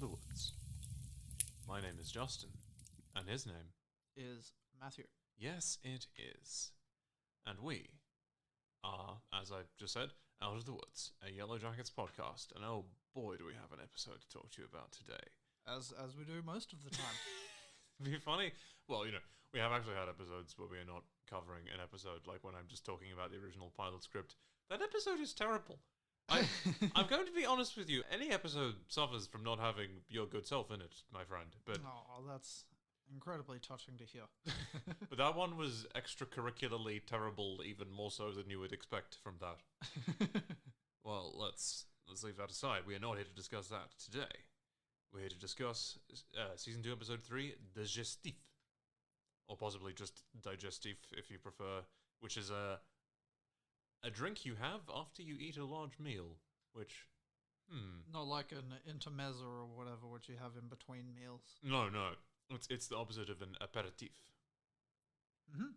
the Woods. My name is Justin, and his name is Matthew. Yes, it is. And we are, as I just said, Out of the Woods, a Yellow Jackets podcast, and oh boy do we have an episode to talk to you about today. As we do most of the time. It'd be funny. Well, we have actually had episodes where we are not covering an episode, like when I'm just talking about the original pilot script. That episode is terrible. I'm going to be honest with you. Any episode suffers from not having your good self in it, my friend. But that's incredibly touching to hear. But that one was extracurricularly terrible, even more so than you would expect from that. Well, let's leave that aside. We are not here to discuss that today. We're here to discuss Season 2, Episode 3, Digestif. Or possibly just Digestif, if you prefer, which is a drink you have after you eat a large meal, which, Not like an intermezzo or whatever, which you have in between meals. No. It's the opposite of an aperitif. Mm-hmm.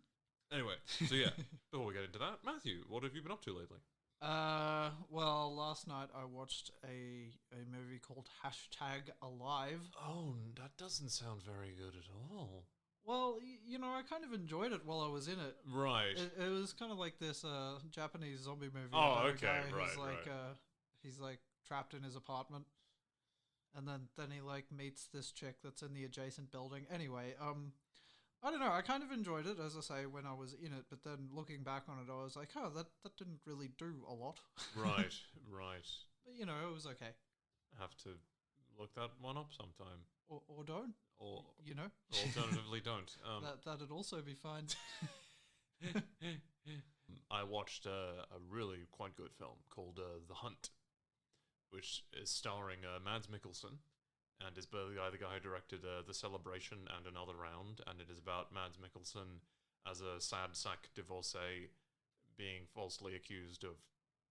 Anyway, so yeah, before we get into that, Matthew, what have you been up to lately? Well, last night I watched a movie called #Alive. Oh, that doesn't sound very good at all. Well, I kind of enjoyed it while I was in it. Right. It was kind of like this Japanese zombie movie. Oh, about a okay, guy right, who's like, right. He's like trapped in his apartment, and then he like meets this chick that's in the adjacent building. Anyway, I don't know. I kind of enjoyed it, as I say, when I was in it. But then looking back on it, I was like, oh, that didn't really do a lot. Right. But it was okay. Have to look that one up sometime. Or don't. Or alternatively don't. That'd also be fine. I watched a really quite good film called The Hunt, which is starring Mads Mikkelsen, and is the guy who directed The Celebration and Another Round, and it is about Mads Mikkelsen as a sad sack divorcee being falsely accused of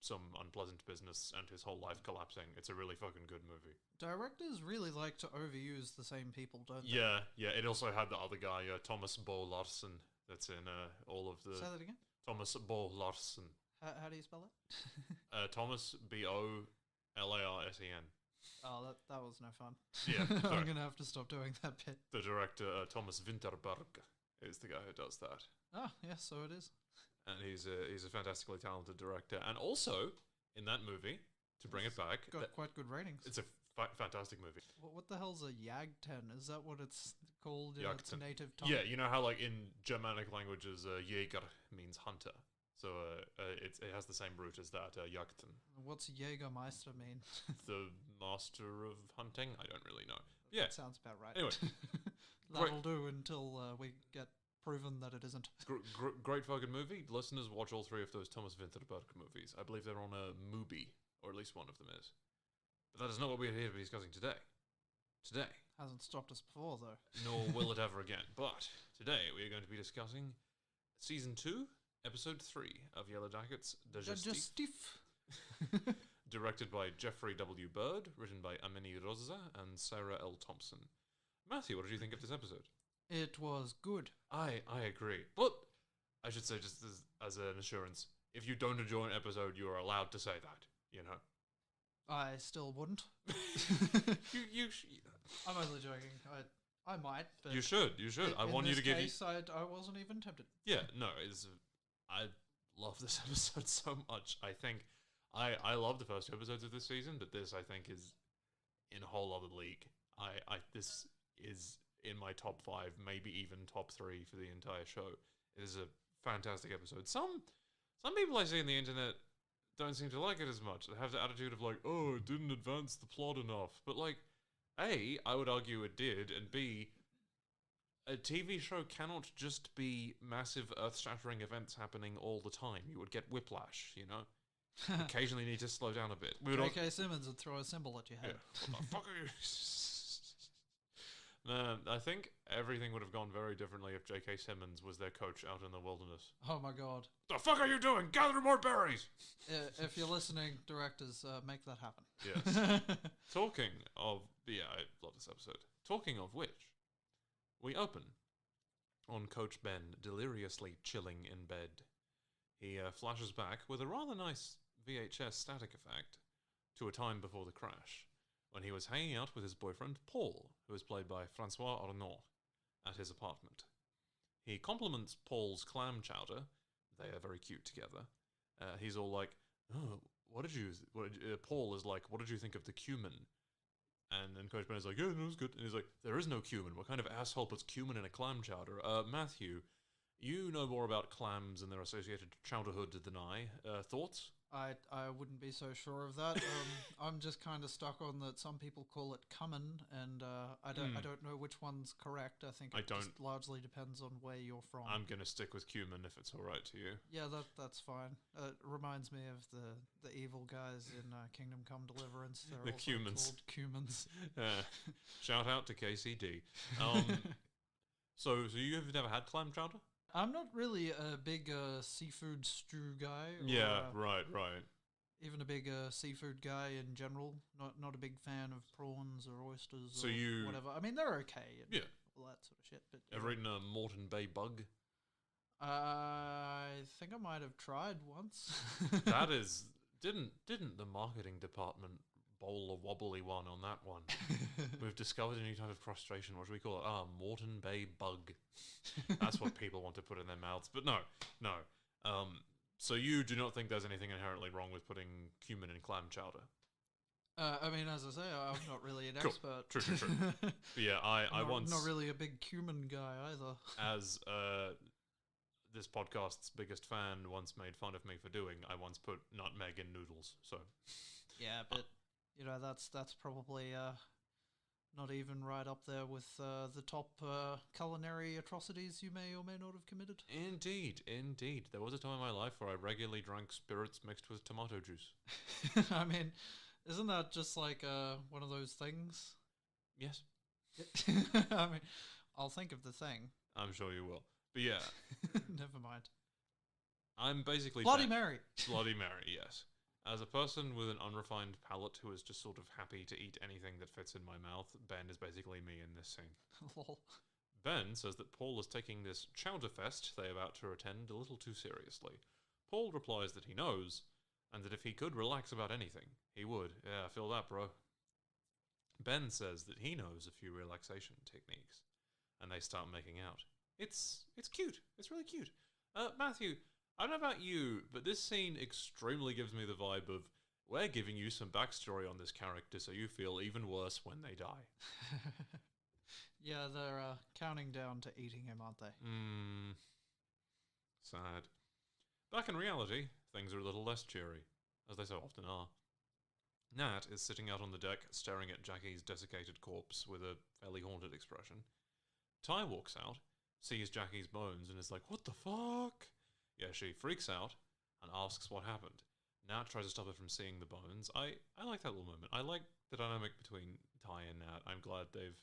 some unpleasant business and his whole life collapsing. It's a really fucking good movie. Directors really like to overuse the same people, don't they? Yeah. It also had the other guy, Thomas Bo Larsen, that's in all of the... Say that again? Thomas Bo Larsen. How do you spell it? Thomas Bolarsen. Oh, that was no fun. Yeah, I'm going to have to stop doing that bit. The director, Thomas Winterberg, is the guy who does that. Ah, yes, so it is. And he's a fantastically talented director. And also, in that movie, to bring it back... Got quite good ratings. It's a fantastic movie. What the hell's a Jagten? Is that what it's called in its native tongue? Yeah, you know how like in Germanic languages, Jäger means hunter. So it has the same root as that, Jagten. What's Jägermeister mean? The master of hunting? I don't really know. Yeah. That sounds about right. Anyway. That'll do until we get proven that it isn't. Great fucking movie. Listeners, watch all three of those Thomas Winterberg movies. I believe they're on a Mubi, or at least one of them is. But that is not what we're here to be discussing today. Today. Hasn't stopped us before, though. Nor will it ever again. But today we are going to be discussing Season 2, Episode 3 of Yellow Jackets, Digestif. Directed by Jeffrey W. Bird, written by Amini Rosa and Sarah L. Thompson. Matthew, what did you think of this episode? It was good. I agree. But I should say, just as an assurance, if you don't enjoy an episode, you are allowed to say that, I still wouldn't. I'm only joking. I might, but... You should. I want you to give you... I wasn't even tempted. Yeah, no, I love this episode so much. I think... I love the first two episodes of this season, but this, I think, is in a whole other league. This is in my top 5, maybe even top 3 for the entire show. It is a fantastic episode. Some people I see on the internet don't seem to like it as much. They have the attitude of like, oh, it didn't advance the plot enough. But like, A, I would argue it did, and B, a TV show cannot just be massive earth-shattering events happening all the time. You would get whiplash, Occasionally need to slow down a bit. J.K. Simmons would throw a symbol at your head. Yeah. What the fuck are you... I think everything would have gone very differently if J.K. Simmons was their coach out in the wilderness. Oh my god. The fuck are you doing? Gather more berries! If you're listening, directors, make that happen. Yes. Talking of... Yeah, I love this episode. Talking of which, we open on Coach Ben deliriously chilling in bed. He flashes back with a rather nice VHS static effect to a time before the crash, when he was hanging out with his boyfriend Paul, who is played by Francois Arnaud, at his apartment. He compliments Paul's clam chowder. They are very cute together. He's all like, "Oh, Paul is like, what did you think of the cumin?" And then Coach Ben is like, "Yeah, no, it was good." And he's like, "There is no cumin. What kind of asshole puts cumin in a clam chowder?" Matthew, you know more about clams and their associated chowderhood than I. Thoughts? I wouldn't be so sure of that. I'm just kind of stuck on that. Some people call it cummin, and I don't know which one's correct. I think it just largely depends on where you're from. I'm gonna stick with cumin if it's all right to you. Yeah, that's fine. It reminds me of the evil guys in Kingdom Come Deliverance. They're The also cumins. called cumins. Shout out to KCD. So you've never had clam chowder? I'm not really a big seafood stew guy. Yeah, right. Even a big seafood guy in general. Not a big fan of prawns or oysters So or whatever. I mean, they're okay and all that sort of shit. But ever eaten a Moreton Bay bug? I think I might have tried once. That is... Didn't the marketing department bowl a wobbly one on that one? We've discovered a new type of frustration. What should we call it? Moreton Bay bug. That's what people want to put in their mouths. But no. So you do not think there's anything inherently wrong with putting cumin in clam chowder? I mean, as I say, I'm not really an expert. True. But yeah, I once... Not really a big cumin guy either. As this podcast's biggest fan once made fun of me for doing, I once put nutmeg in noodles. So yeah, but that's probably not even right up there with the top culinary atrocities you may or may not have committed. Indeed. There was a time in my life where I regularly drank spirits mixed with tomato juice. I mean, isn't that just like one of those things? Yes. I mean, I'll think of the thing. I'm sure you will. But yeah. Never mind. I'm basically... Bloody Mary. Bloody Mary, yes. As a person with an unrefined palate who is just sort of happy to eat anything that fits in my mouth, Ben is basically me in this scene. Lol. Ben says that Paul is taking this chowder fest they are about to attend a little too seriously. Paul replies that he knows, and that if he could relax about anything, he would. Yeah, I feel that, bro. Ben says that he knows a few relaxation techniques, and they start making out. It's cute. It's really cute. Matthew, I don't know about you, but this scene extremely gives me the vibe of, we're giving you some backstory on this character so you feel even worse when they die. Yeah, they're counting down to eating him, aren't they? Sad. Back in reality, things are a little less cheery, as they so often are. Nat is sitting out on the deck, staring at Jackie's desiccated corpse with a fairly haunted expression. Ty walks out, sees Jackie's bones, and is like, "What the fuck?" Yeah, she freaks out and asks what happened. Nat tries to stop her from seeing the bones. I like that little moment. I like the dynamic between Ty and Nat. I'm glad they've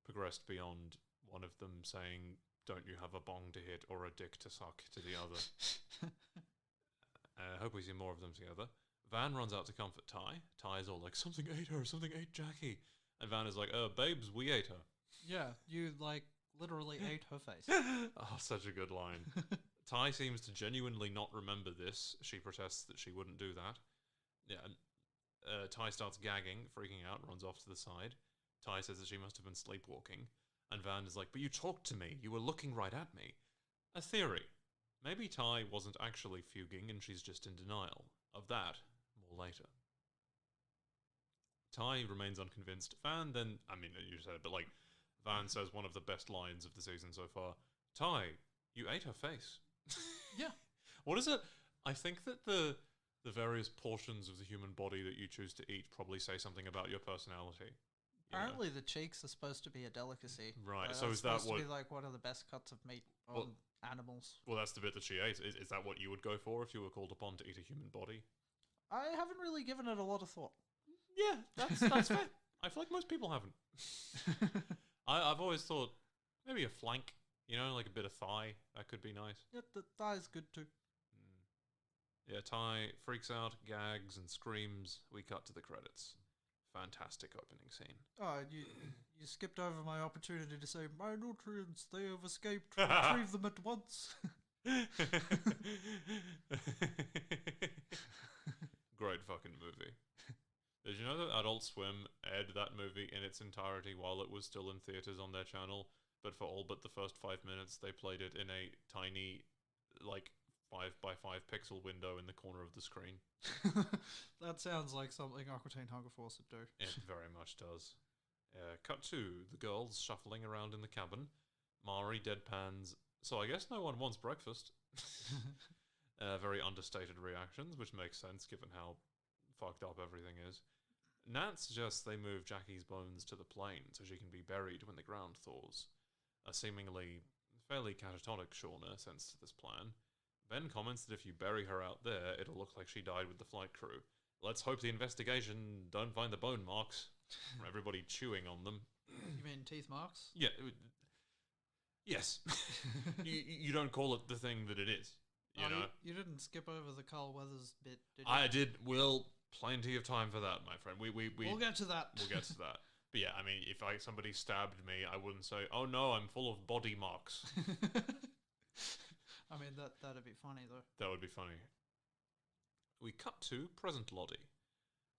progressed beyond one of them saying, "Don't you have a bong to hit or a dick to suck," to the other. I hope we see more of them together. Van runs out to comfort Ty. Ty's all like, "Something ate her, something ate Jackie." And Van is like, "Babes, we ate her." Yeah, you, like, literally ate her face. Oh, such a good line. Ty seems to genuinely not remember this. She protests that she wouldn't do that. Yeah, and Ty starts gagging, freaking out, runs off to the side. Ty says that she must have been sleepwalking. And Van is like, "But you talked to me. You were looking right at me." A theory. Maybe Ty wasn't actually fuging and she's just in denial. Of that, more later. Ty remains unconvinced. Van then, I mean, you said it, but like, Van says one of the best lines of the season so far. "Ty, you ate her face." Yeah. What is it? I think that the various portions of the human body that you choose to eat probably say something about your personality. Apparently the cheeks are supposed to be a delicacy. Right, so is that what... supposed to be like one of the best cuts of meat on animals. Well, that's the bit that she ate. Is that what you would go for if you were called upon to eat a human body? I haven't really given it a lot of thought. Yeah, that's fair. I feel like most people haven't. I've always thought maybe a flank, like a bit of thigh. That could be nice. Yeah, the thigh's good too. Yeah, Ty freaks out, gags, and screams. We cut to the credits. Fantastic opening scene. Oh, you skipped over my opportunity to say, "My nutrients, they have escaped. Retrieve them at once." Great fucking movie. Did you know that Adult Swim aired that movie in its entirety while it was still in theaters on their channel? But for all but the first 5 minutes, they played it in a tiny, like, 5x5 pixel window in the corner of the screen. That sounds like something Aqua Teen Hunger Force would do. It very much does. Cut 2. The girls shuffling around in the cabin. Mari deadpans, so I guess no one wants breakfast. Very understated reactions, which makes sense given how fucked up everything is. Nat suggests they move Jackie's bones to the plane so she can be buried when the ground thaws. A seemingly fairly catatonic Shauna assents to this plan. Ben comments that if you bury her out there, it'll look like she died with the flight crew. Let's hope the investigation don't find the bone marks. Everybody chewing on them. You mean teeth marks? Yeah. Yes. you don't call it the thing that it is. You know? You didn't skip over the Carl Weathers bit, did you? I did. Well, plenty of time for that, my friend. We'll get to that. We'll get to that. But yeah, I mean, if somebody stabbed me, I wouldn't say, "Oh no, I'm full of body marks." I mean, that'd be funny though. That would be funny. We cut to present Lottie,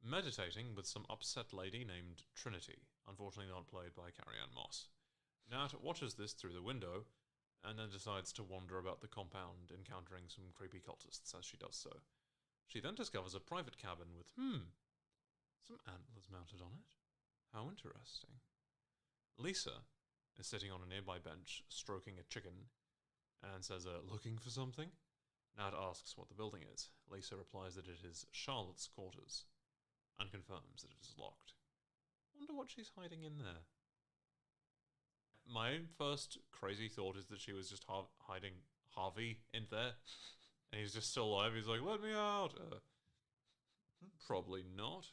meditating with some upset lady named Trinity, unfortunately not played by Carrie-Anne Moss. Nat watches this through the window, and then decides to wander about the compound, encountering some creepy cultists as she does so. She then discovers a private cabin with, some antlers mounted on it. How interesting. Lisa is sitting on a nearby bench, stroking a chicken, and says, looking for something? Nat asks what the building is. Lisa replies that it is Charlotte's quarters, and confirms that it is locked. Wonder what she's hiding in there. My first crazy thought is that she was just hiding Harvey in there, and he's just still alive. He's like, let me out! Probably not.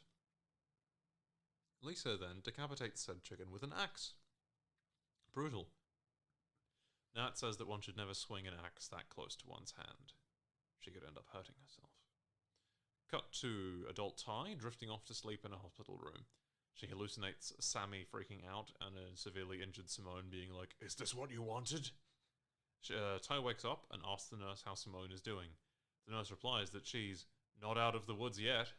Lisa then decapitates said chicken with an axe. Brutal. Nat says that one should never swing an axe that close to one's hand. She could end up hurting herself. Cut to adult Ty drifting off to sleep in a hospital room. She hallucinates Sammy freaking out and a severely injured Simone being like, "Is this what you wanted?" Ty wakes up and asks the nurse how Simone is doing. The nurse replies that she's not out of the woods yet.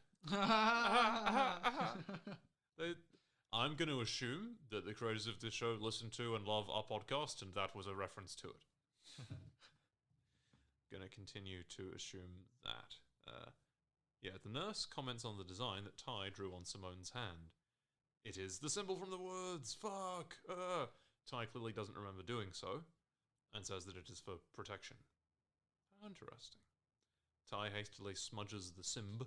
I'm going to assume that the creators of this show listen to and love our podcast, and that was a reference to it. Going to continue to assume that. The nurse comments on the design that Ty drew on Simone's hand. It is the symbol from the woods. Fuck. Ty clearly doesn't remember doing so, and says that it is for protection. Interesting. Ty hastily smudges the symb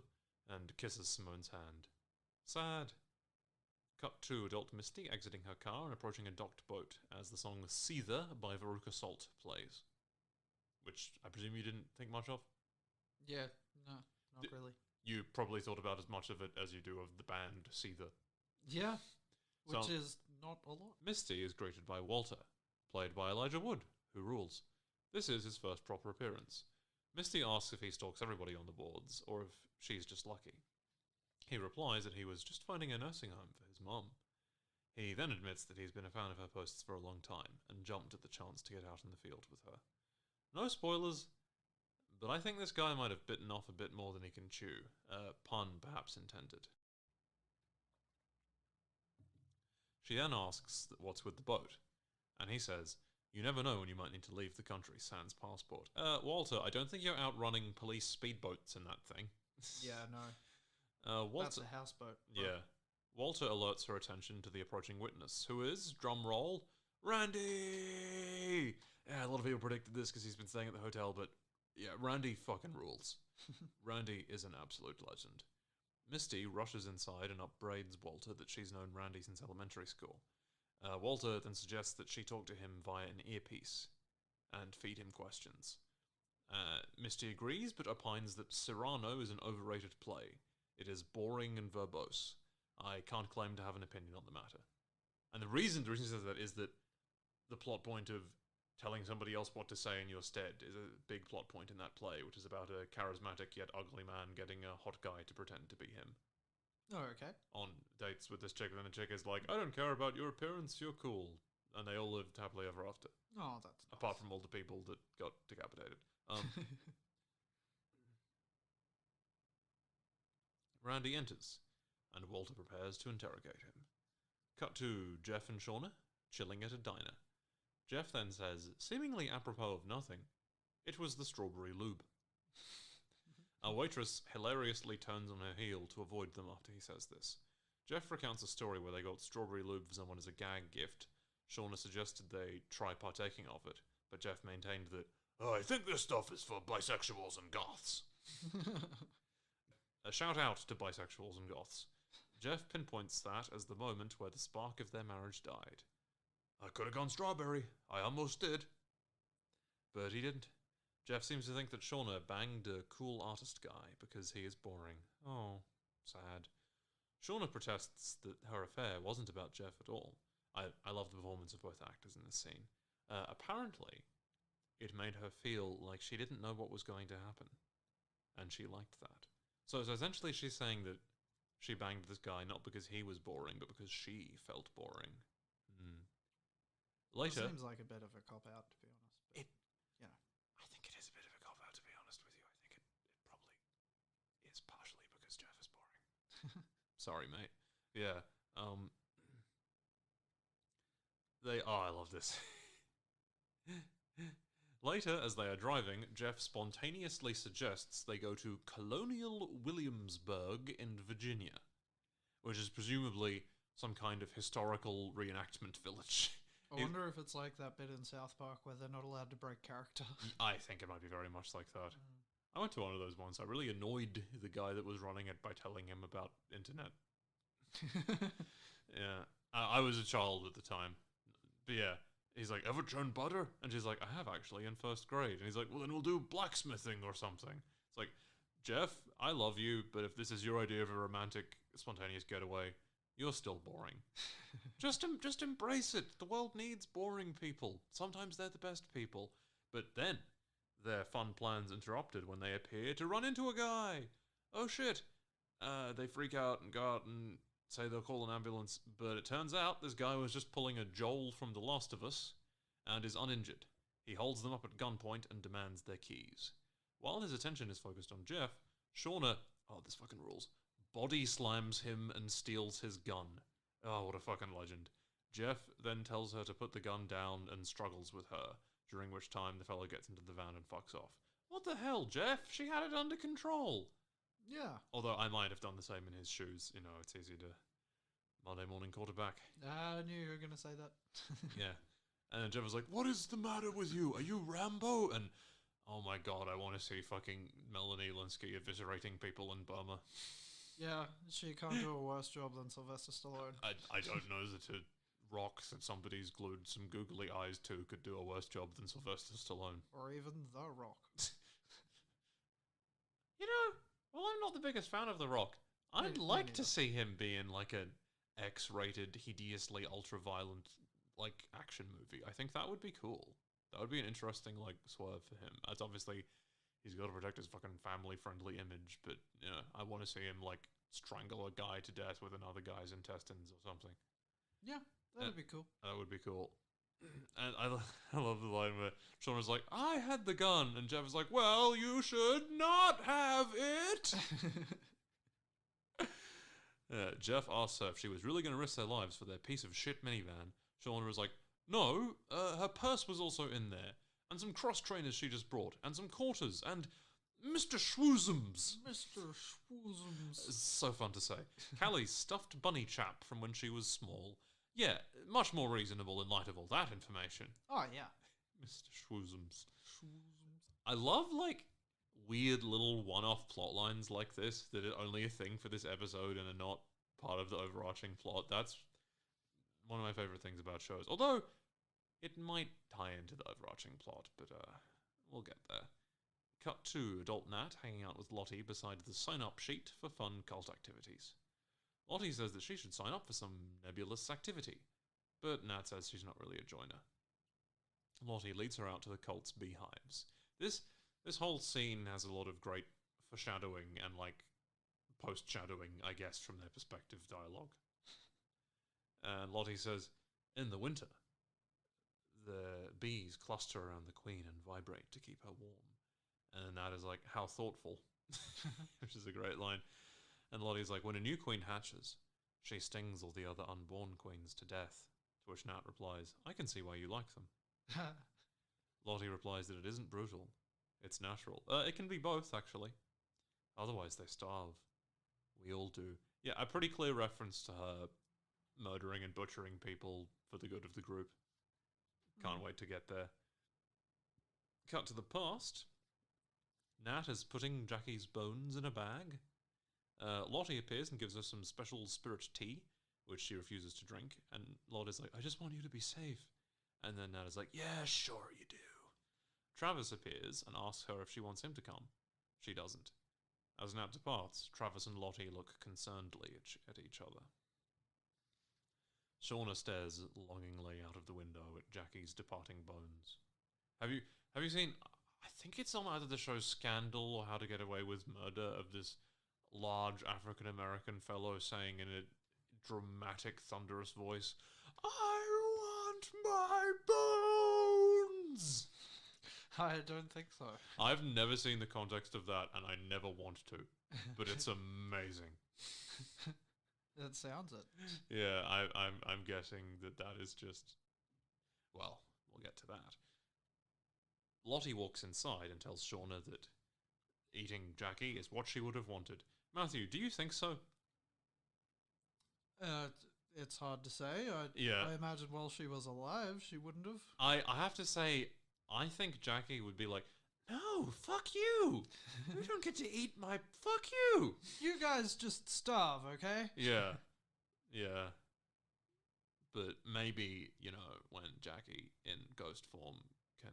and kisses Simone's hand. Sad. Cut to adult Misty exiting her car and approaching a docked boat as the song Seether by Veruca Salt plays. Which I presume you didn't think much of? Yeah, no, not really. You probably thought about as much of it as you do of the band Seether. Yeah, which is not a lot. Misty is greeted by Walter, played by Elijah Wood, who rules. This is his first proper appearance. Misty asks if he stalks everybody on the boards, or if she's just lucky. He replies that he was just finding a nursing home for his mum. He then admits that he's been a fan of her posts for a long time, and jumped at the chance to get out in the field with her. No spoilers, but I think this guy might have bitten off a bit more than he can chew. Pun perhaps intended. She then asks what's with the boat, and he says, "You never know when you might need to leave the country, sans passport." Walter, I don't think you're outrunning police speedboats in that thing. Yeah, no. Walter, that's a houseboat. Yeah. Walter alerts her attention to the approaching witness, who is, drum roll, Randy! Yeah, a lot of people predicted this because he's been staying at the hotel, but yeah, Randy fucking rules. Randy is an absolute legend. Misty rushes inside and upbraids Walter that she's known Randy since elementary school. Walter then suggests that she talk to him via an earpiece and feed him questions. Misty agrees, but opines that Cyrano is an overrated play. It is boring and verbose. I can't claim to have an opinion on the matter. And the reason she says that is that the plot point of telling somebody else what to say in your stead is a big plot point in that play, which is about a charismatic yet ugly man getting a hot guy to pretend to be him. Oh, okay. On dates with this chick, and then the chick is like, "I don't care about your appearance, you're cool." And they all lived happily ever after. Oh, that's nice. Apart from all the people that got decapitated. Randy enters, and Walter prepares to interrogate him. Cut to Jeff and Shauna, chilling at a diner. Jeff then says, seemingly apropos of nothing, "It was the strawberry lube." Our waitress hilariously turns on her heel to avoid them after he says this. Jeff recounts a story where they got strawberry lube for someone as a gag gift. Shauna suggested they try partaking of it, but Jeff maintained that, "Oh, I think this stuff is for bisexuals and goths." A shout out to bisexuals and goths. Jeff pinpoints that as the moment where the spark of their marriage died. "I could have gone strawberry. I almost did." But he didn't. Jeff seems to think that Shauna banged a cool artist guy because he is boring. Oh, sad. Shauna protests that her affair wasn't about Jeff at all. I love the performance of both actors in this scene. Apparently, it made her feel like she didn't know what was going to happen. And she liked that. So essentially she's saying that she banged this guy not because he was boring, but because she felt boring. Later... It seems like a bit of a cop-out, to be honest. But, I think it is a bit of a cop-out, to be honest with you. I think it probably is partially because Jeff is boring. Sorry, mate. Yeah. I love this. Later, as they are driving, Jeff spontaneously suggests they go to Colonial Williamsburg in Virginia, which is presumably some kind of historical reenactment village. I wonder if it's like that bit in South Park where they're not allowed to break character. I think it might be very much like that. I went to one of those once. I really annoyed the guy that was running it by telling him about internet. Yeah. I was a child at the time. But yeah. He's like, "Ever churn butter?" And she's like, "I have actually, in first grade." And he's like, "Well, then we'll do blacksmithing or something." It's like, Jeff, I love you, but if this is your idea of a romantic, spontaneous getaway, you're still boring. Just embrace it. The world needs boring people. Sometimes they're the best people. But then, their fun plans interrupted when they appear to run into a guy. Oh shit. They freak out and go out and say they'll call an ambulance, but it turns out this guy was just pulling a Joel from The Last of Us and is uninjured. He holds them up at gunpoint and demands their keys. While his attention is focused on Jeff, Shauna, oh this fucking rules, body slams him and steals his gun. Oh, what a fucking legend. Jeff then tells her to put the gun down and struggles with her, during which time the fellow gets into the van and fucks off. What the hell, Jeff? She had it under control. Yeah. Although I might have done the same in his shoes. You know, it's easy to Monday morning quarterback. I knew you were going to say that. Yeah. And then Jeff was like, "What is the matter with you? Are you Rambo?" And oh my god, I want to see fucking Melanie Linsky eviscerating people in Burma. Yeah, she can't do a worse job than Sylvester Stallone. I don't know that a rock that somebody's glued some googly eyes to could do a worse job than Sylvester Stallone. Or even The Rock. You know, well, I'm not the biggest fan of The Rock. I'd like to see him be in like an X-rated, hideously ultra-violent like action movie. I think that would be cool. That would be an interesting like swerve for him. That's obviously he's got to protect his fucking family-friendly image, but you know, I want to see him like strangle a guy to death with another guy's intestines or something. Yeah, that would be cool. That would be cool. And I love the line where Sean was like, "I had the gun," and Jeff was like, "Well, you should not have it." Jeff asks her if she was really going to risk their lives for their piece of shit minivan. Shauna was like, "No, her purse was also in there, and some cross trainers she just brought, and some quarters, and Mr. Schwoozums." Mr. Schwoozums. It's so fun to say. Callie's stuffed bunny chap from when she was small. Yeah, much more reasonable in light of all that information. Oh, yeah. Mr. Schwoozums. I love, like, weird little one-off plot lines like this that are only a thing for this episode and are not part of the overarching plot. That's one of my favorite things about shows. Although, it might tie into the overarching plot, but we'll get there. Cut to adult Nat hanging out with Lottie beside the sign-up sheet for fun cult activities. Lottie says that she should sign up for some nebulous activity, but Nat says she's not really a joiner. Lottie leads her out to the cult's beehives. This whole scene has a lot of great foreshadowing and, like, post-shadowing, I guess, from their perspective dialogue. And Lottie says, "In the winter, the bees cluster around the queen and vibrate to keep her warm." And Nat is like, "How thoughtful," which is a great line. And Lottie's like, when a new queen hatches, she stings all the other unborn queens to death. To which Nat replies, I can see why you like them. Lottie replies that it isn't brutal. It's natural. It can be both, actually. Otherwise, they starve. We all do. Yeah, a pretty clear reference to her murdering and butchering people for the good of the group. Can't wait to get there. Cut to the past. Nat is putting Jackie's bones in a bag. Lottie appears and gives her some special spirit tea, which she refuses to drink. And Lottie's like, I just want you to be safe. And then Nat is like, yeah, sure you do. Travis appears and asks her if she wants him to come. She doesn't. As Nat departs, Travis and Lottie look concernedly at each other. Shauna stares longingly out of the window at Jackie's departing bones. Have you seen, I think it's on either the show Scandal or How to Get Away with Murder, of this large African-American fellow saying in a dramatic, thunderous voice, I want my bones! I don't think so. I've never seen the context of that, and I never want to, but it's amazing. That sounds it. Yeah, I'm guessing that is just, well, we'll get to that. Lottie walks inside and tells Shauna that eating Jackie is what she would have wanted. Matthew, do you think so? It's hard to say. I imagine while she was alive, she wouldn't have. I have to say, I think Jackie would be like, no, fuck you. You don't get to eat my... Fuck you. You guys just starve, okay? Yeah. Yeah. But maybe, when Jackie in ghost form can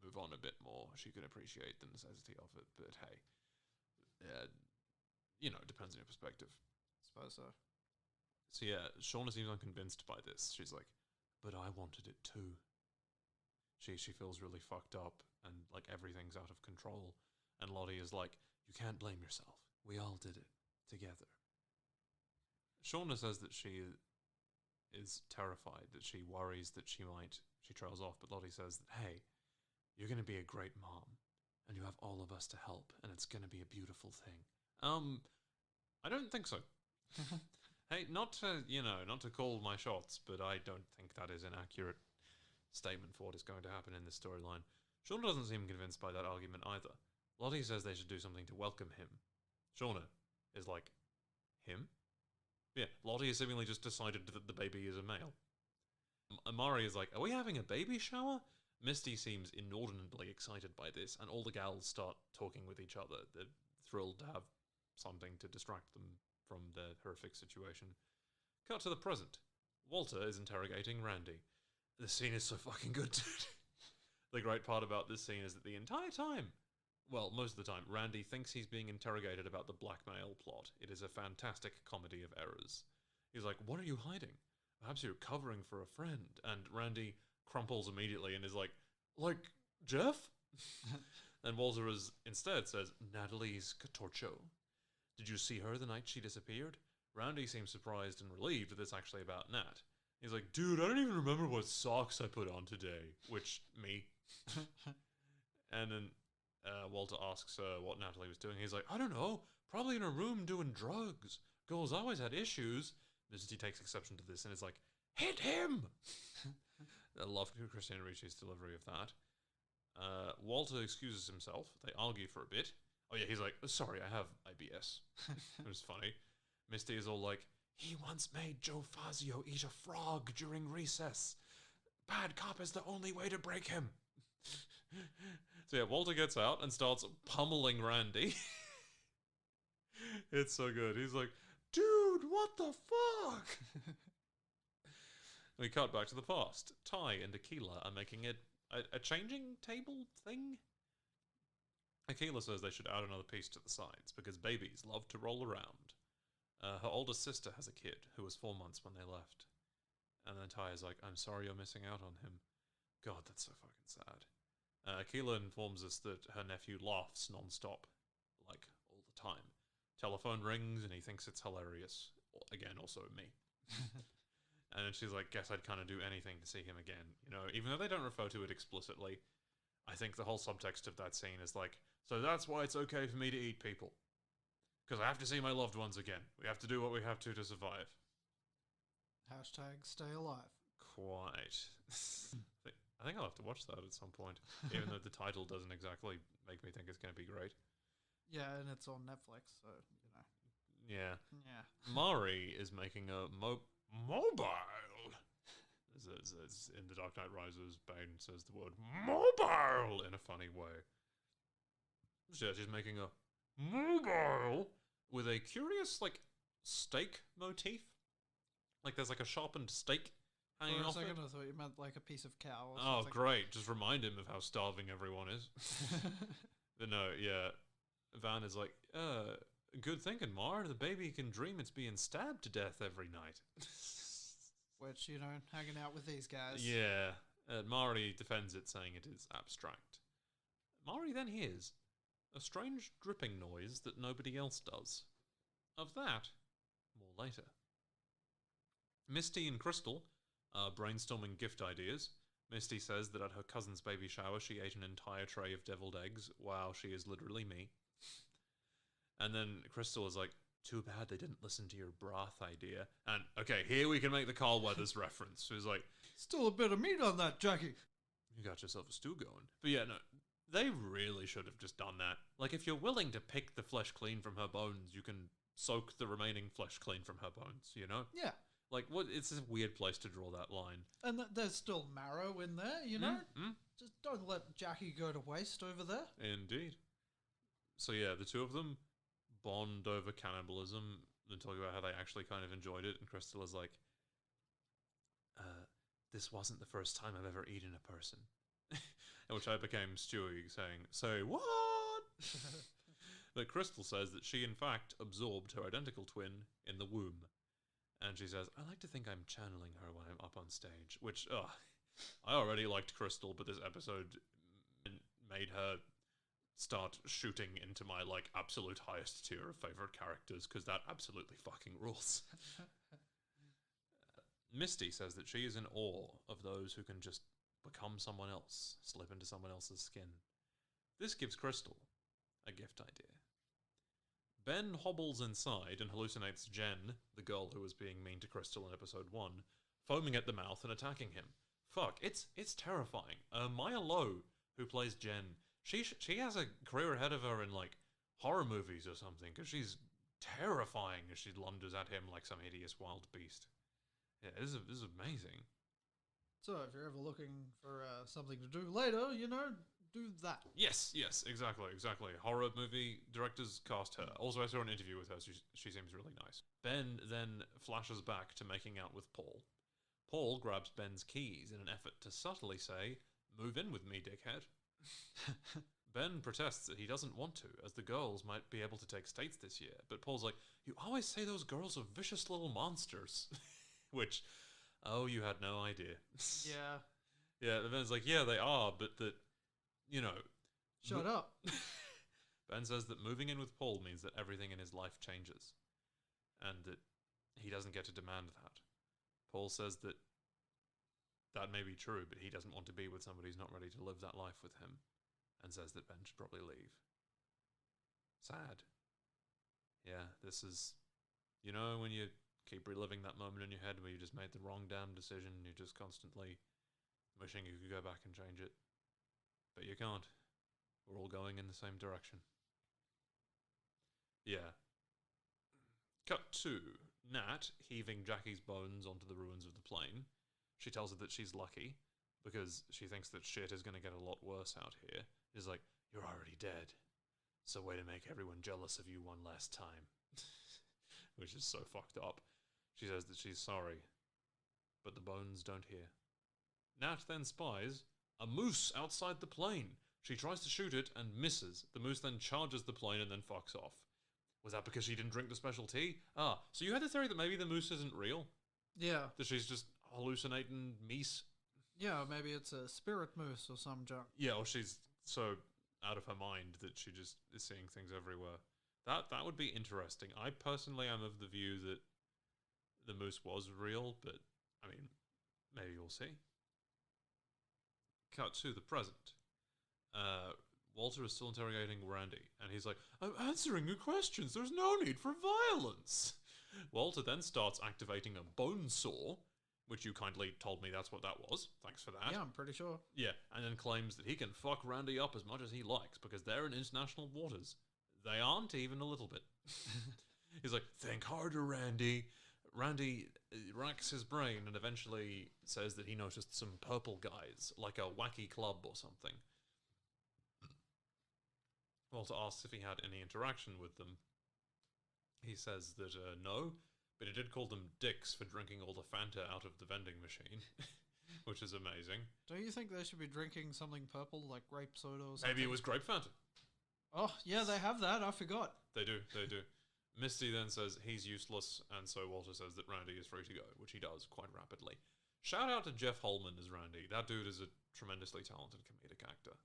move on a bit more, she can appreciate the necessity of it. But hey, depends on your perspective. Suppose so. So yeah, Shauna seems unconvinced by this. She's like, but I wanted it too. She feels really fucked up and like everything's out of control. And Lottie is like, you can't blame yourself. We all did it together. Shauna says that she is terrified, that she worries that she trails off, but Lottie says that, hey, you're going to be a great mom, and you have all of us to help, and it's going to be a beautiful thing. I don't think so. Hey, not to call my shots, but I don't think that is an accurate statement for what is going to happen in this storyline. Shauna doesn't seem convinced by that argument either. Lottie says they should do something to welcome him. Shauna is like, him? Yeah, Lottie has seemingly just decided that the baby is a male. Amari is like, are we having a baby shower? Misty seems inordinately excited by this, and all the gals start talking with each other. They're thrilled to have something to distract them from their horrific situation. Cut to the present. Walter is interrogating Randy. The scene is so fucking good, dude. The great part about this scene is that the entire time, well, most of the time, Randy thinks he's being interrogated about the blackmail plot. It is a fantastic comedy of errors. He's like, what are you hiding? Perhaps you're covering for a friend. And Randy crumples immediately and is like Jeff? And Walter instead says, Natalie's Catorcho. Did you see her the night she disappeared? Randy seems surprised and relieved that it's actually about Nat. He's like, dude, I don't even remember what socks I put on today. Which, me. And then Walter asks what Natalie was doing. He's like, I don't know. Probably in her room doing drugs. Girls always had issues. Misty takes exception to this and is like, hit him! I love Christina Ricci's delivery of that. Walter excuses himself. They argue for a bit. Oh yeah, he's like, sorry, I have IBS. It was funny. Misty is all like, he once made Joe Fazio eat a frog during recess. Bad cop is the only way to break him. So yeah, Walter gets out and starts pummeling Randy. It's so good. He's like, dude, what the fuck? We cut back to the past. Ty and Aquila are making a changing table thing. Aquila says they should add another piece to the sides because babies love to roll around. Her older sister has a kid who was 4 months when they left. And then Ty is like, I'm sorry you're missing out on him. God, that's so fucking sad. Aquila informs us that her nephew laughs non-stop, like, all the time. Telephone rings and he thinks it's hilarious. Again, also me. And then she's like, guess I'd kind of do anything to see him again. Even though they don't refer to it explicitly, I think the whole subtext of that scene is like, so that's why it's okay for me to eat people. Because I have to see my loved ones again. We have to do what we have to survive. Hashtag stay alive. Quite. I think I'll have to watch that at some point, even though the title doesn't exactly make me think it's going to be great. Yeah, and it's on Netflix, so, you know. Yeah. Yeah. Mari is making a mobile. As in The Dark Knight Rises, Bane says the word mobile in a funny way. So yeah, she's making a mobile with a curious, like, steak motif. Like, there's like a sharpened steak hanging off it. For a second, I thought you meant like a piece of cow or Oh, something. great. Just remind him of how starving everyone is. But no, yeah. Van is like, good thinking, Mar. The baby can dream it's being stabbed to death every night. Which, you know, hanging out with these guys. Yeah. Mari defends it, saying it is abstract. Mari then hears a strange dripping noise that nobody else does. Of that, more later. Misty and Crystal are brainstorming gift ideas. Misty says that at her cousin's baby shower she ate an entire tray of deviled eggs. Wow, she is literally me. And then Crystal is like, too bad they didn't listen to your broth idea. And, okay, here we can make the Carl Weathers reference. She's like, still a bit of meat on that, Jackie. You got yourself a stew going. But yeah, no, they really should have just done that. Like, if you're willing to pick the flesh clean from her bones, you can soak the remaining flesh clean from her bones, you know? Yeah. Like, what? It's a weird place to draw that line. And there's still marrow in there, you know? Just don't let Jackie go to waste over there. Indeed. So yeah, the two of them bond over cannibalism and talk about how they actually kind of enjoyed it. And Crystal is like, this wasn't the first time I've ever eaten a person. Which I became Stewie saying, say what? But Crystal says that she in fact absorbed her identical twin in the womb. And she says, I like to think I'm channeling her when I'm up on stage. Which, I already liked Crystal, but this episode made her start shooting into my, like, absolute highest tier of favorite characters, because that absolutely fucking rules. Misty says that she is in awe of those who can just become someone else, slip into someone else's skin. This gives Crystal a gift idea. Ben hobbles inside and hallucinates Jen, the girl who was being mean to Crystal in episode 1, foaming at the mouth and attacking him. Fuck, it's terrifying. Maya Lowe, who plays Jen, she has a career ahead of her in, like, horror movies or something, because she's terrifying as she lunges at him like some hideous wild beast. Yeah, this is amazing. So, if you're ever looking for something to do later, you know, do that. Yes, exactly. Horror movie directors cast her. Also, I saw an interview with her. She seems really nice. Ben then flashes back to making out with Paul. Paul grabs Ben's keys in an effort to subtly say, move in with me, dickhead. Ben protests that he doesn't want to, as the girls might be able to take states this year. But Paul's like, you always say those girls are vicious little monsters. Which, oh, you had no idea. Yeah. Yeah, and Ben's like, yeah, they are, but that, you know... Shut up. Ben says that moving in with Paul means that everything in his life changes, and that he doesn't get to demand that. Paul says that that may be true, but he doesn't want to be with somebody who's not ready to live that life with him, and says that Ben should probably leave. Sad. Yeah, this is... You know, when you keep reliving that moment in your head where you just made the wrong damn decision, and you're just constantly wishing you could go back and change it. But you can't. We're all going in the same direction. Yeah. Cut to Nat heaving Jackie's bones onto the ruins of the plane. She tells her that she's lucky, because she thinks that shit is going to get a lot worse out here. She's like, you're already dead. So way to make everyone jealous of you one last time. Which is so fucked up. She says that she's sorry, but the bones don't hear. Nat then spies a moose outside the plane. She tries to shoot it and misses. The moose then charges the plane and then fucks off. Was that because she didn't drink the special tea? Ah, so you had the theory that maybe the moose isn't real? Yeah. That she's just hallucinating meese? Yeah, maybe it's a spirit moose or some junk. Yeah, or she's so out of her mind that she just is seeing things everywhere. That would be interesting. I personally am of the view that the moose was real, but, I mean, maybe we'll see. Cut to the present. Walter is still interrogating Randy, and he's like, I'm answering your questions, there's no need for violence. Walter then starts activating a bone saw, which you kindly told me that's what that was. Thanks for that. Yeah, I'm pretty sure. Yeah, and then claims that he can fuck Randy up as much as he likes because they're in international waters. They aren't even a little bit. He's like, think harder, Randy. Randy racks his brain and eventually says that he noticed some purple guys, like a wacky club or something. Walter asks if he had any interaction with them. He says that no, but he did call them dicks for drinking all the Fanta out of the vending machine, which is amazing. Don't you think they should be drinking something purple, like grape soda or something? Maybe it was grape Fanta. Oh, yeah, they have that. I forgot. They do. Misty then says he's useless, and so Walter says that Randy is free to go, which he does quite rapidly. Shout out to Jeff Holman as Randy. That dude is a tremendously talented comedic actor.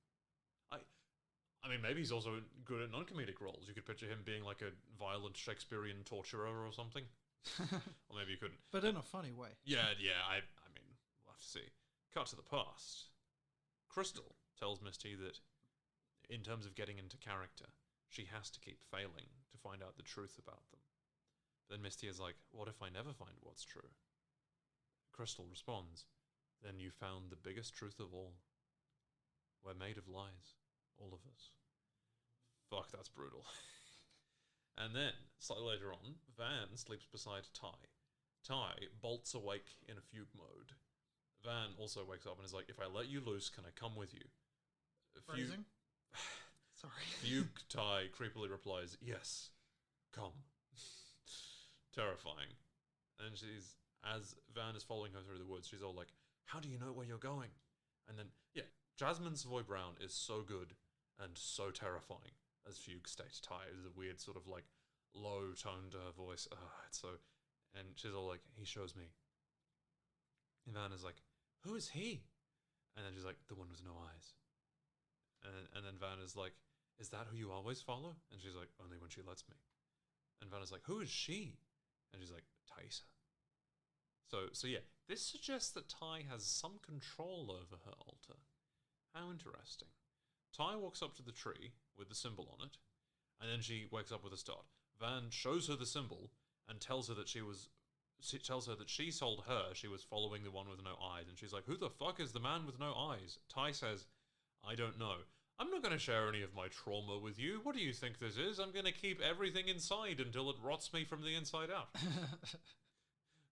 I mean, maybe he's also good at non-comedic roles. You could picture him being like a violent Shakespearean torturer or something. Or maybe you couldn't. But in a funny way. Yeah, I mean, we'll have to see. Cut to the past. Crystal tells Misty that in terms of getting into character, she has to keep failing to find out the truth about them. Then Misty is like, what if I never find what's true? Crystal responds, then you found the biggest truth of all. We're made of lies. All of us. Fuck, that's brutal. And then, slightly later on, Van sleeps beside Ty. Ty bolts awake in a fugue mode. Van also wakes up and is like, if I let you loose, can I come with you? Phrasing? Sorry. Fugue Ty creepily replies, yes, come. Terrifying. And as Van is following her through the woods, she's all like, how do you know where you're going? And then, yeah, Jasmine Savoy Brown is so good and so terrifying as Fugue states Ty. There's a weird sort of like low tone to her voice. It's so, and she's all like, he shows me. And Van is like, who is he? And then she's like, the one with no eyes. And then Van is like, is that who you always follow? And she's like, only when she lets me. And Van is like, who is she? And she's like, Tysa. So yeah, this suggests that Ty has some control over her altar. How interesting. Ty walks up to the tree with the symbol on it, and then she wakes up with a start. Van shows her the symbol and tells her that she told her she was following the one with no eyes, and she's like, who the fuck is the man with no eyes? Ty says, I don't know. I'm not going to share any of my trauma with you. What do you think this is? I'm going to keep everything inside until it rots me from the inside out.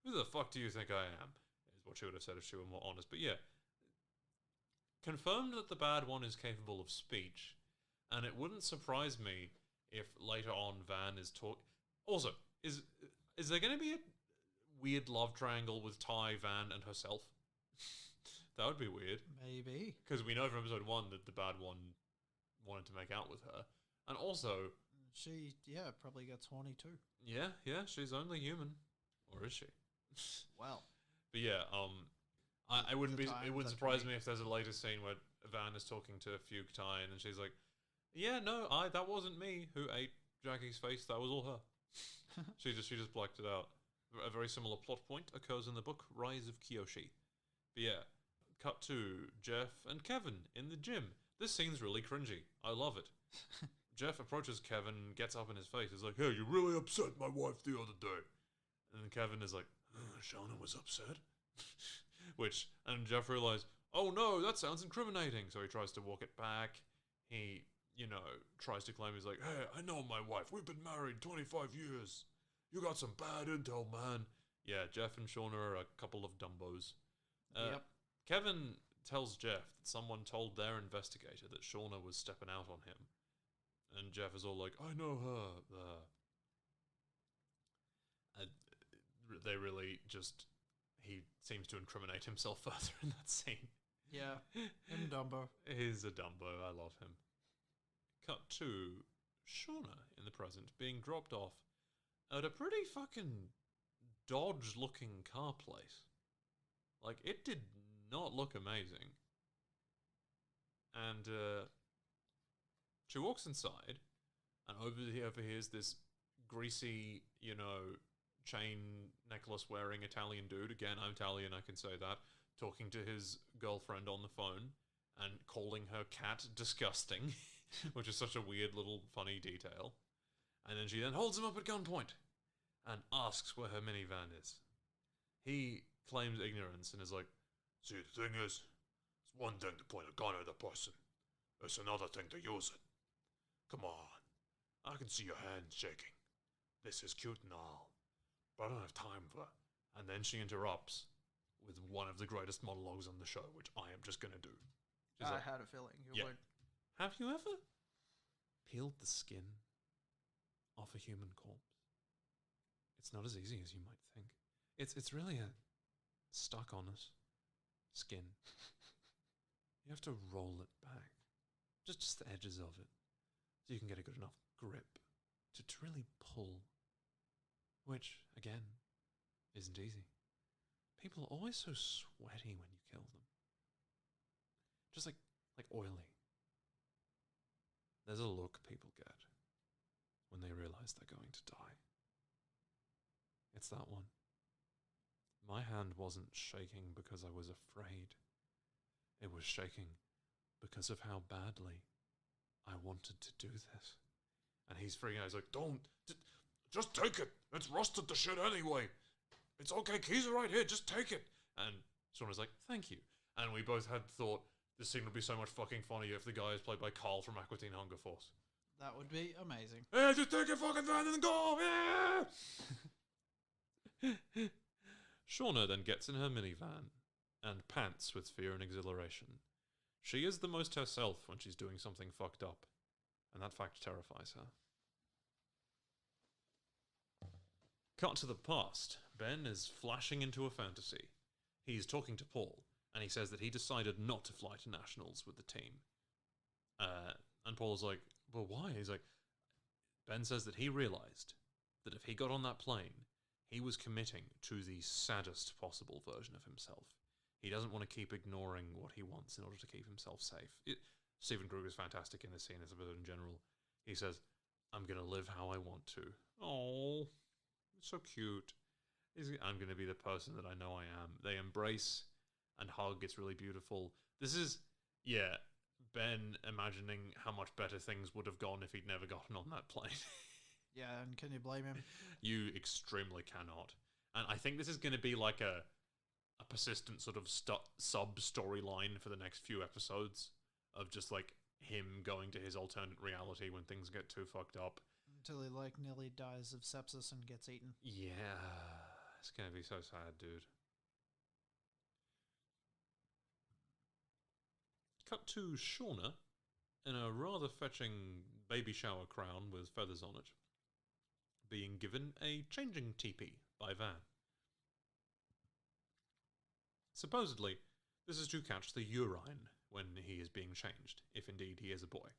Who the fuck do you think I am? Is what she would have said if she were more honest. But yeah. Confirmed that the bad one is capable of speech, and it wouldn't surprise me if later on Van is Also, is there going to be a weird love triangle with Ty, Van, and herself? That would be weird. Maybe. Because we know from episode 1 that the bad one wanted to make out with her. And also... She, probably gets horny too. Yeah, she's only human. Or is she? Well. But yeah, it wouldn't surprise me if there's a later scene where Van is talking to Fugue Ty and then she's like, yeah, no, that wasn't me who ate Jackie's face, that was all her. She just blacked it out. A very similar plot point occurs in the book Rise of Kyoshi. But yeah, cut to Jeff and Kevin in the gym. This scene's really cringy. I love it. Jeff approaches Kevin, gets up in his face. He's like, hey, you really upset my wife the other day. And then Kevin is like, Shauna was upset? And Jeff realized, oh no, that sounds incriminating. So he tries to walk it back. He, tries to claim, he's like, hey, I know my wife. We've been married 25 years. You got some bad intel, man. Yeah, Jeff and Shauna are a couple of dumbos. Yep. Kevin tells Jeff that someone told their investigator that Shauna was stepping out on him. And Jeff is all like, I know her. They really just... He seems to incriminate himself further in that scene. Yeah, him Dumbo. He's a Dumbo, I love him. Cut to Shauna in the present being dropped off at a pretty fucking Dodge-looking car place. Like, it did not look amazing. And she walks inside and overhears this greasy, chain necklace wearing Italian dude. Again, I'm Italian, I can say that. Talking to his girlfriend on the phone and calling her cat disgusting. which is such a weird little funny detail. And then she then holds him up at gunpoint and asks where her minivan is. He claims ignorance and is like, "See, the thing is, it's one thing to point a gun at a person. It's another thing to use it. Come on, I can see your hands shaking. This is cute and all, but I don't have time for it." And then she interrupts with one of the greatest monologues on the show, which I am just going to do. She's I like, had a feeling you yeah. would. "Have you ever peeled the skin off a human corpse? It's not as easy as you might think. It's really a stuck on it skin. You have to roll it back, just the edges of it, so you can get a good enough grip to really pull, which, again, isn't easy. People are always so sweaty when you kill them. Just like oily. There's a look people get when they realize they're going to die. It's that one. My hand wasn't shaking because I was afraid. It was shaking because of how badly I wanted to do this. And he's freaking out. He's like, "Don't, just take it. It's rusted to shit anyway. It's okay, keys are right here, just take it." And Sean was like, "Thank you." And we both had thought, this scene would be so much fucking funnier if the guy is played by Carl from Aqua Teen Hunger Force. That would be amazing. "Hey, just take your fucking van and go, yeah!" Shauna then gets in her minivan and pants with fear and exhilaration. She is the most herself when she's doing something fucked up, and that fact terrifies her. Cut to the past. Ben is flashing into a fantasy. He's talking to Paul, and he says that he decided not to fly to nationals with the team. And Paul's like, "Well, why?" He's like, Ben says that he realized that if he got on that plane, he was committing to the saddest possible version of himself. He doesn't want to keep ignoring what he wants in order to keep himself safe. Stephen Kruger's fantastic in this scene as a bit in general. He says, "I'm going to live how I want to." Oh, so cute. I'm going to be the person that I know I am. They embrace and hug. It's really beautiful. This is, Ben imagining how much better things would have gone if he'd never gotten on that plane. Yeah, and can you blame him? You extremely cannot. And I think this is going to be like a persistent sort of sub-storyline for the next few episodes of just like him going to his alternate reality when things get too fucked up. Until he like nearly dies of sepsis and gets eaten. Yeah, it's going to be so sad, dude. Cut to Shauna in a rather fetching baby shower crown with feathers on it, being given a changing teepee by Van. Supposedly, this is to catch the urine when he is being changed, if indeed he is a boy.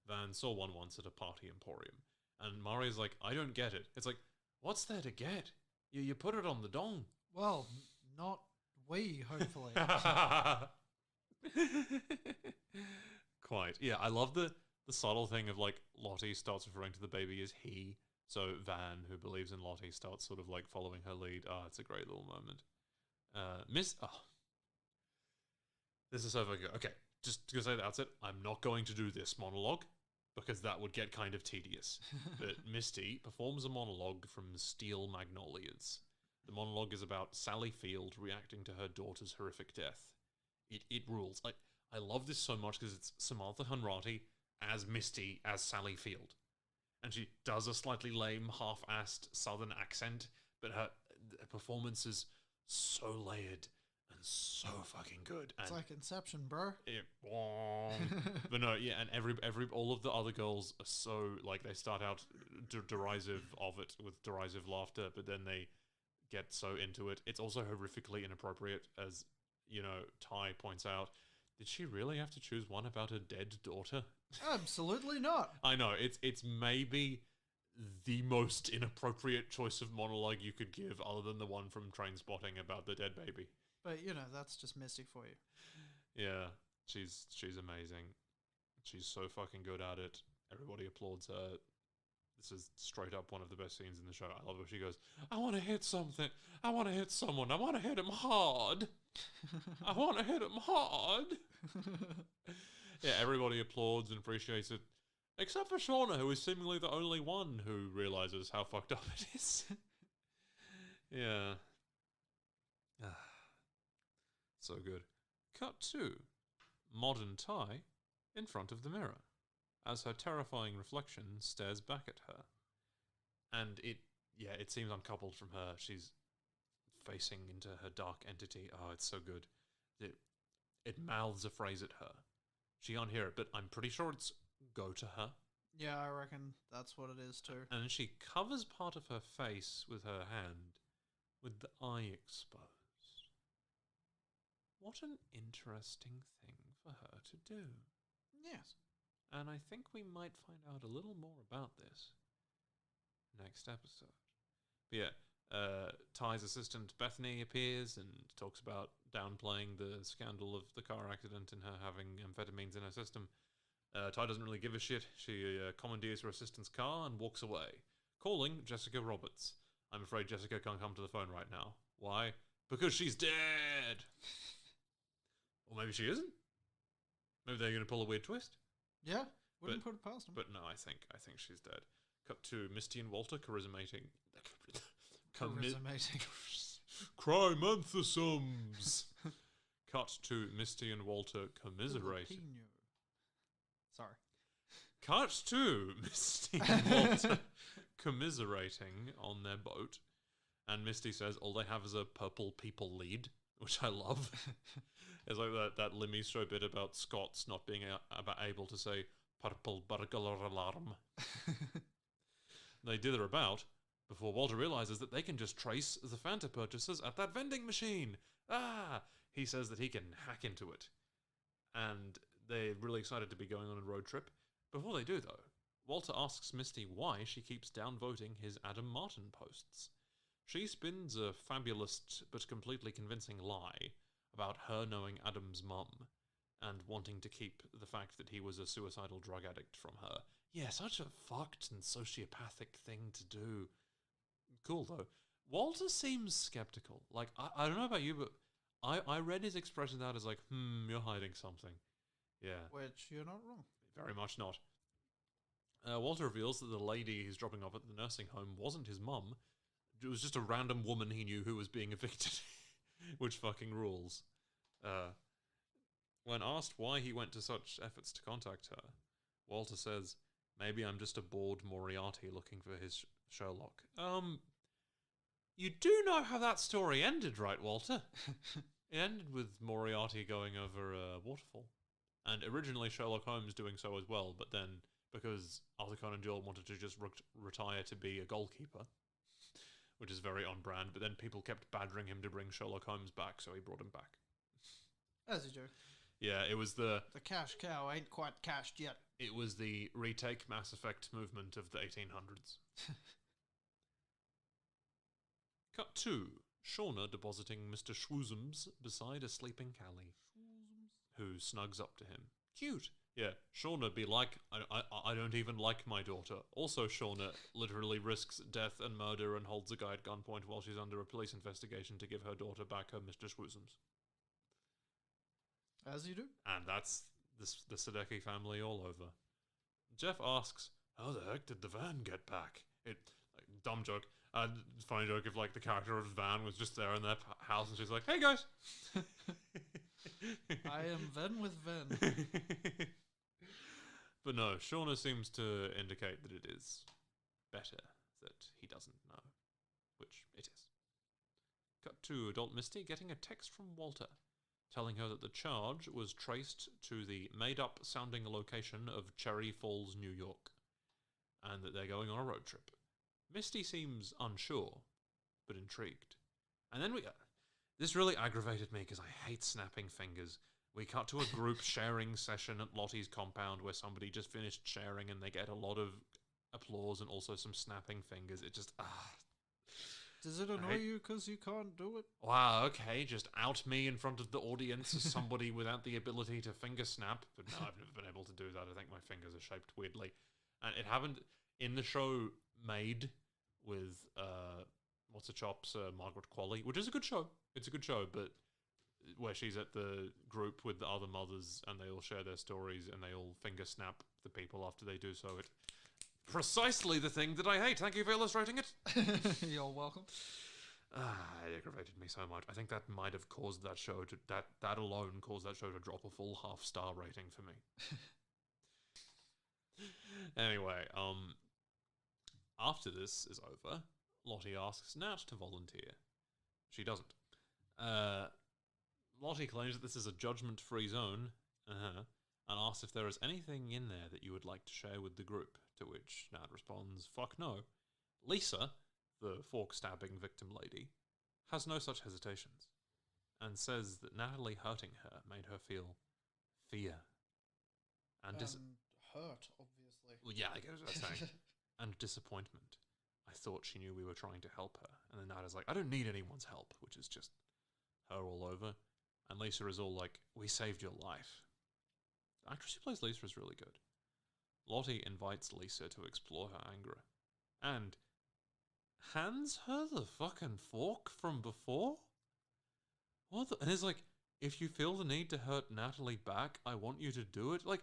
Van saw one once at a party emporium, and Mari's like, "I don't get it." It's like, what's there to get? You put it on the dong. Well, not we, hopefully. Quite. Yeah, I love the subtle thing of like Lottie starts referring to the baby as he. So Van, who believes in Lottie, starts sort of like following her lead. It's a great little moment. This is so fucking good. Okay, just to say at the outset, I'm not going to do this monologue because that would get kind of tedious. But Misty performs a monologue from Steel Magnolias. The monologue is about Sally Field reacting to her daughter's horrific death. It rules. I love this so much because it's Samantha Hunrati as Misty as Sally Field. And she does a slightly lame, half-assed southern accent, but her performance is so layered and so fucking good. It's like Inception, bro. But no, yeah, and all of the other girls are so, like, they start out derisive of it with derisive laughter, but then they get so into it. It's also horrifically inappropriate, as, you know, Ty points out. Did she really have to choose one about a dead daughter? Absolutely not. I know, it's maybe the most inappropriate choice of monologue you could give other than the one from Trainspotting about the dead baby. But, you know, that's just Misty for you. Yeah, she's amazing. She's so fucking good at it. Everybody applauds her. This is straight up one of the best scenes in the show. I love where she goes, "I want to hit something. I want to hit someone. I want to hit him hard. I want to hit him hard." Yeah, everybody applauds and appreciates it, except for Shauna, who is seemingly the only one who realizes how fucked up it is. Yeah. So good. Cut 2. Modern Ty in front of the mirror, as her terrifying reflection stares back at her. And it seems uncoupled from her. She's facing into her dark entity. Oh, it's so good. It mouths a phrase at her. She can't hear it, but I'm pretty sure it's go to her. Yeah, I reckon that's what it is too. And she covers part of her face with her hand, with the eye exposed. What an interesting thing for her to do. Yes. And I think we might find out a little more about this next episode. But yeah, Ty's assistant Bethany appears and talks about downplaying the scandal of the car accident and her having amphetamines in her system. Ty doesn't really give a shit. She commandeers her assistant's car and walks away, calling Jessica Roberts. I'm afraid Jessica can't come to the phone right now. Why? Because she's dead! Or maybe she isn't. Maybe they're going to pull a weird twist. Yeah, wouldn't put it past them. But no, I think she's dead. Cut to Misty and Walter charismating. Crime-anthosums. Cut to Misty and Walter commiserating. Sorry. Cut to Misty and Walter commiserating on their boat. And Misty says all they have is a purple people lead, which I love. It's like that Lemmy Show bit about Scots not being able to say purple burglar alarm. They dither about before Walter realizes that they can just trace the Fanta purchases at that vending machine. He says that he can hack into it. And they're really excited to be going on a road trip. Before they do, though, Walter asks Misty why she keeps downvoting his Adam Martin posts. She spins a fabulous but completely convincing lie about her knowing Adam's mum and wanting to keep the fact that he was a suicidal drug addict from her. Yeah, such a fucked and sociopathic thing to do. Cool, though. Walter seems skeptical. Like, I don't know about you, but I read his expression that as like, you're hiding something. Yeah. Which, you're not wrong. Very much not. Walter reveals that the lady he's dropping off at the nursing home wasn't his mum. It was just a random woman he knew who was being evicted. Which fucking rules. When asked why he went to such efforts to contact her, Walter says, maybe I'm just a bored Moriarty looking for his Sherlock. You do know how that story ended, right, Walter? It ended with Moriarty going over a waterfall. And originally Sherlock Holmes doing so as well, but then, because Arthur Conan Doyle wanted to just retire to be a goalkeeper, which is very on brand, but then people kept badgering him to bring Sherlock Holmes back, so he brought him back. As you do. Yeah, it was the cash cow ain't quite cashed yet. It was the retake Mass Effect movement of the 1800s. Cut 2. Shauna depositing Mr. Schwoozums beside a sleeping Callie, who snugs up to him. Cute. Yeah, Shauna be like, I don't even like my daughter. Also, Shauna literally risks death and murder and holds a guy at gunpoint while she's under a police investigation to give her daughter back her Mr. Schwoozums. As you do. And that's the Sadeki family all over. Jeff asks, how the heck did the van get back? Dumb joke. Funny joke if like the character of the van was just there in their house and she's like, hey guys! I am Ven with Ven. But no, Shauna seems to indicate that it is better that he doesn't know, which it is. Cut to adult Misty getting a text from Walter, telling her that the charge was traced to the made-up sounding location of Cherry Falls, New York, and that they're going on a road trip. Misty seems unsure, but intrigued. And then this really aggravated me because I hate snapping fingers. We cut to a group sharing session at Lottie's compound where somebody just finished sharing and they get a lot of applause and also some snapping fingers. It just, Does it annoy you because you can't do it? Wow, okay, just out me in front of the audience as somebody without the ability to finger snap. But no, I've never been able to do that. I think my fingers are shaped weirdly. And it happened in the show Made with, Margaret Qualley, which is a good show. It's a good show, but where she's at the group with the other mothers, and they all share their stories, and they all finger snap the people after they do so. It precisely the thing that I hate. Thank you for illustrating it. You're welcome. It aggravated me so much. I think that might have caused that show to that alone caused that show to drop a full half-star rating for me. Anyway, after this is over, Lottie asks Nat to volunteer. She doesn't. Lottie claims that this is a judgment-free zone, and asks if there is anything in there that you would like to share with the group, to which Nat responds, "Fuck no." Lisa, the fork-stabbing victim lady, has no such hesitations, and says that Natalie hurting her made her feel fear. And hurt, obviously. Well, yeah, I guess what I'm saying. And disappointment. I thought she knew we were trying to help her. And then Nat is like, I don't need anyone's help, which is just her all over. And Lisa is all like, we saved your life. The actress who plays Lisa is really good. Lottie invites Lisa to explore her anger. And hands her the fucking fork from before? What the? And it's like, if you feel the need to hurt Natalie back, I want you to do it. Like,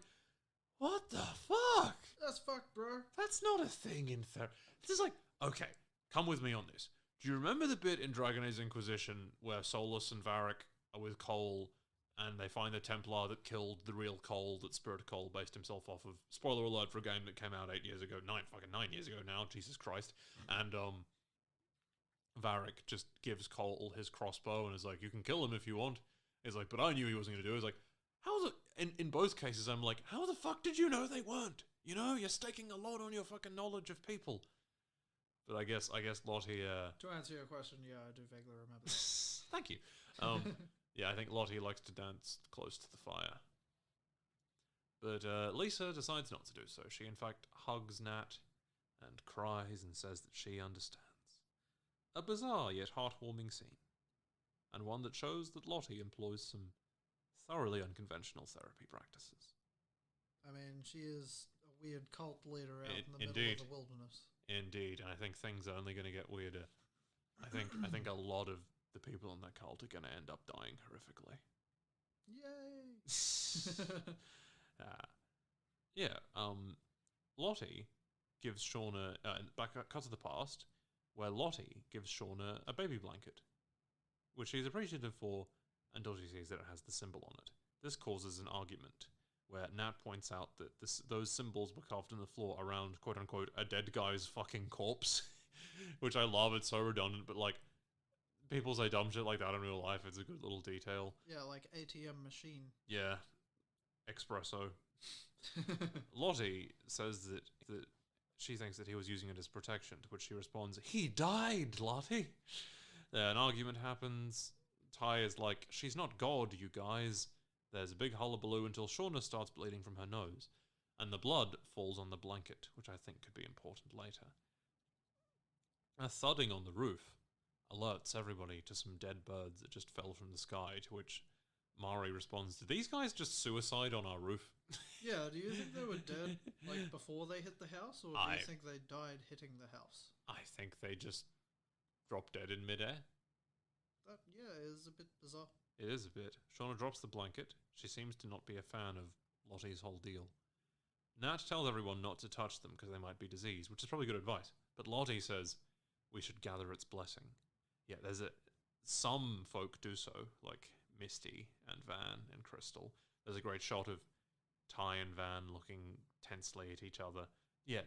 what the fuck? That's fucked, bro. That's not a thing in therapy. This is like, okay, come with me on this. Do you remember the bit in Dragon Age Inquisition where Solus and Varric are with Cole and they find the Templar that killed the real Cole that Spirit Cole based himself off of? Spoiler alert for a game that came out 8 years ago. 9 years ago now, Jesus Christ. And Varric just gives Cole his crossbow and is like, you can kill him if you want. He's like, but I knew he wasn't going to do it. He's like, how the... In both cases, I'm like, how the fuck did you know they weren't? You know, you're staking a lot on your fucking knowledge of people. But I guess Lottie... To answer your question, yeah, I do vaguely remember. Thank you. Yeah, I think Lottie likes to dance close to the fire. But Lisa decides not to do so. She, in fact, hugs Nat and cries and says that she understands. A bizarre yet heartwarming scene. And one that shows that Lottie employs some thoroughly unconventional therapy practices. I mean, she is a weird cult leader out in the middle of the wilderness. Indeed, and I think things are only going to get weirder. I think a lot of the people in that cult are going to end up dying horrifically. Yay! Lottie gives Shauna... cut to the past, where Lottie gives Shauna a baby blanket, which she's appreciative for until she sees that it has the symbol on it. This causes an argument, where Nat points out that those symbols were carved in the floor around, quote-unquote, a dead guy's fucking corpse, which I love. It's so redundant, but, like, people say dumb shit like that in real life. It's a good little detail. Yeah, like ATM machine. Yeah. Espresso. Lottie says that she thinks that he was using it as protection, to which she responds, he died, Lottie! An argument happens. Ty is like, she's not God, you guys. There's a big hullabaloo until Shauna starts bleeding from her nose, and the blood falls on the blanket, which I think could be important later. A thudding on the roof alerts everybody to some dead birds that just fell from the sky, to which Mari responds, did these guys just suicide on our roof? Yeah, do you think they were dead, like, before they hit the house, or do you think they died hitting the house? I think they just dropped dead in midair. That, yeah, is a bit bizarre. It is a bit. Shauna drops the blanket. She seems to not be a fan of Lottie's whole deal. Nat tells everyone not to touch them because they might be diseased, which is probably good advice. But Lottie says, we should gather its blessing. Yeah, some folk do so, like Misty and Van and Crystal. There's a great shot of Ty and Van looking tensely at each other. Yeah,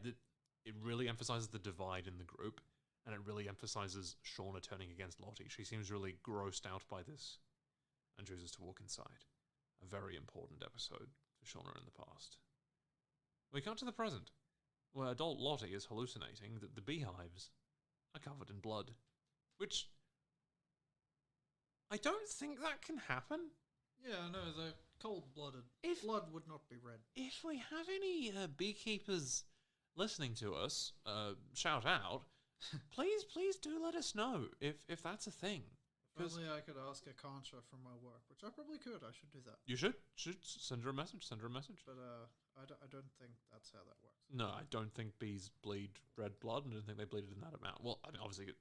it really emphasizes the divide in the group, and it really emphasizes Shauna turning against Lottie. She seems really grossed out by this and chooses to walk inside. A very important episode for Shauna in the past. We cut to the present, where adult Lottie is hallucinating that the beehives are covered in blood. Which... I don't think that can happen. Yeah, no, they're cold-blooded. Blood would not be red. If we have any beekeepers listening to us, shout out. Please do let us know if that's a thing. If only I could ask a contra from my work, which I probably could. I should do that. You should send her a message. But I don't think that's how that works. No, I don't think bees bleed red blood. I don't think they bleed it in that amount. Well, I mean, obviously,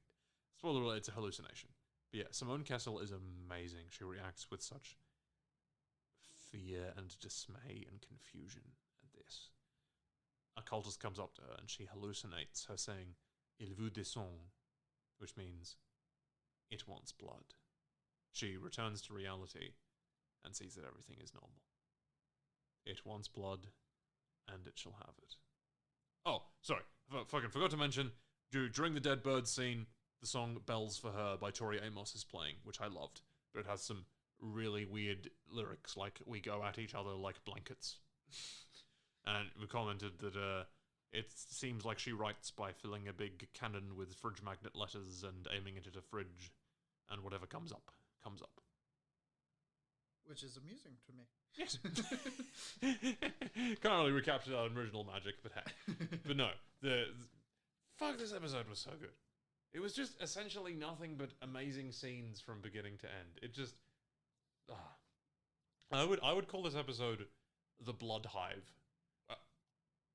spoiler alert, it's a hallucination. But yeah, Simone Kessel is amazing. She reacts with such fear and dismay and confusion at this. A cultist comes up to her and she hallucinates her saying, "Il veut du sang," which means, "It wants blood." She returns to reality and sees that everything is normal. It wants blood, and it shall have it. Oh, sorry. Fucking forgot to mention, during the Dead Bird scene, the song Bells for Her by Tori Amos is playing, which I loved. But it has some really weird lyrics, like, "We go at each other like blankets." And we commented that it seems like she writes by filling a big cannon with fridge magnet letters and aiming it at a fridge, and whatever comes up, comes up. Which is amusing to me. Yes. Can't really recapture that original magic, but hey. But no, fuck, this episode was so good. It was just essentially nothing but amazing scenes from beginning to end. It just... I would call this episode the Blood Hive.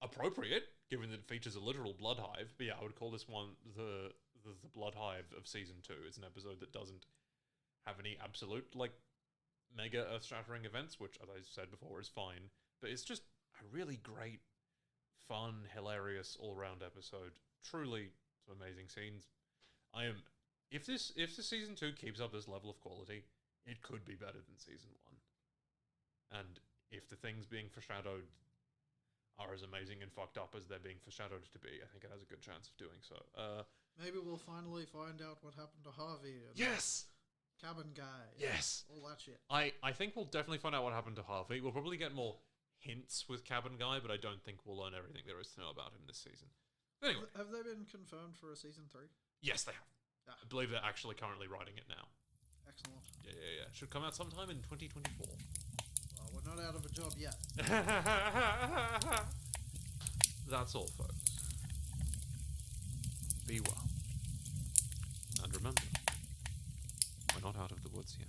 Appropriate, given that it features a literal blood hive. But yeah, I would call this one the Blood Hive of Season 2. It's an episode that doesn't have any absolute, like, mega earth-shattering events, which, as I said before, is fine. But it's just a really great, fun, hilarious, all-round episode. Truly some amazing scenes. If this Season 2 keeps up this level of quality, it could be better than Season 1. And if the things being foreshadowed are as amazing and fucked up as they're being foreshadowed to be, I think it has a good chance of doing so. Maybe we'll finally find out what happened to Harvey. And yes! Cabin guy. Yes! All that shit. I think we'll definitely find out what happened to Harvey. We'll probably get more hints with Cabin Guy, but I don't think we'll learn everything there is to know about him this season. But anyway. Have they been confirmed for a Season 3? Yes, they have. Ah. I believe they're actually currently writing it now. Excellent. Yeah. Should come out sometime in 2024. Well, we're not out of a job yet. That's all, folks. Be well. And remember, we're not out of the woods yet.